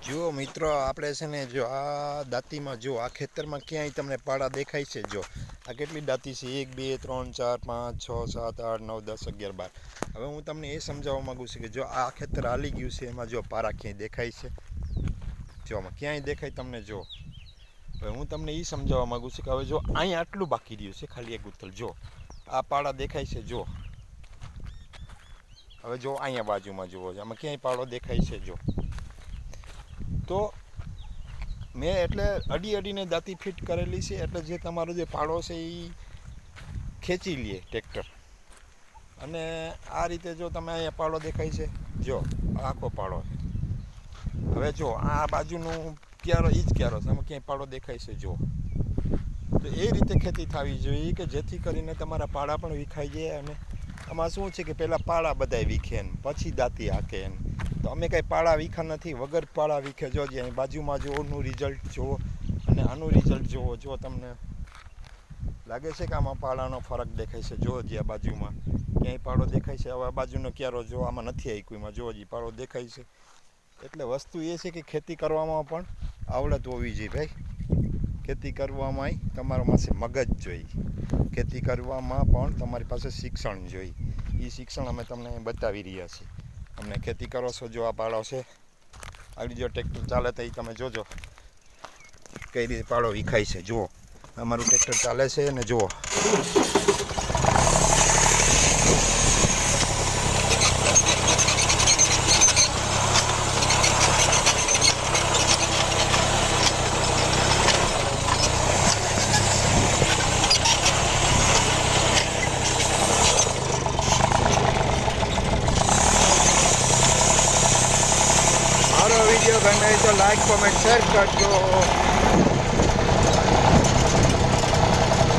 જો મિત્રો આપણે છે ને જો આ દાંતીમાં જો આ ખેતરમાં ક્યાંય તમને પાડા દેખાય છે? જો આ કેટલી દાંતી છે? 1 2 3 4 5 6 7 8 9 10 11 12. હવે હું તમને એ સમજાવવા માંગુ છું કે જો આ ખેતર હાલી ગયું છે એમાં જો પારા ક્યાંય દેખાય છે? જો આમાં ક્યાંય દેખાય તમને? જો હવે હું તમને એ સમજાવવા માંગુ છું કે હવે જો અહીંયા આટલું બાકી રહ્યું છે, ખાલી એક ઉથલ. જો આ પાડા દેખાય છે? જો હવે જો અહીંયા બાજુમાં જુઓ, આમાં ક્યાંય પાડો દેખાય છે? જો તો મેં એટલે અડીને દાંતી ફિટ કરેલી છે, એટલે જે તમારો જે પાડો છે એ ખેંચી લે ટ્રેક્ટર. અને આ રીતે જો તમે અહીંયા પાડો દેખાય છે, જો આખો પાડો છે. હવે જો આ બાજુનું ક્યારો એ જ ક્યારો છે, આમાં ક્યાંય પાડો દેખાય છે? જો તો એ રીતે ખેતી થવી જોઈએ કે જેથી કરીને તમારા પાડા પણ વિખાઈ જાય. અને આમાં શું છે કે પહેલાં પાડા બધાય વીખે ને પછી દાંતી હાકે ને, તો અમે કાંઈ પાડા વીખા નથી, વગર પાડા વીખે. જો જે અહીં બાજુમાં જોનું રિઝલ્ટ જુઓ અને આનું રિઝલ્ટ જુઓ. જો તમને લાગે છે કે આમાં પાડાનો ફરક દેખાય છે? જો જે આ બાજુમાં ક્યાંય પાડો દેખાય છે, હવે આ બાજુનો ક્યારો જો આમાં નથી આઈકુમાં, જો હજી પાડો દેખાય છે. એટલે વસ્તુ એ છે કે ખેતી કરવામાં પણ આવડત હોવી જોઈએ ભાઈ. ખેતી કરવામાં તમારા પાસે મગજ જોઈએ, ખેતી કરવામાં પણ તમારી પાસે શિક્ષણ જોઈએ. એ શિક્ષણ અમે તમને બતાવી રહ્યા છીએ. અમને ખેતી કરો છો, જો આ પાડો છે, આગળ જો ટ્રેક્ટર ચાલે તો એ તમે જોજો કઈ રીતે પાડો વિખાય છે. જુઓ અમારું ટ્રેક્ટર ચાલે છે ને જુઓ. મારો વિડીયો ગમે તો લાઈક કોમેન્ટ શેર કરજો.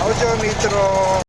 આવજો મિત્રો.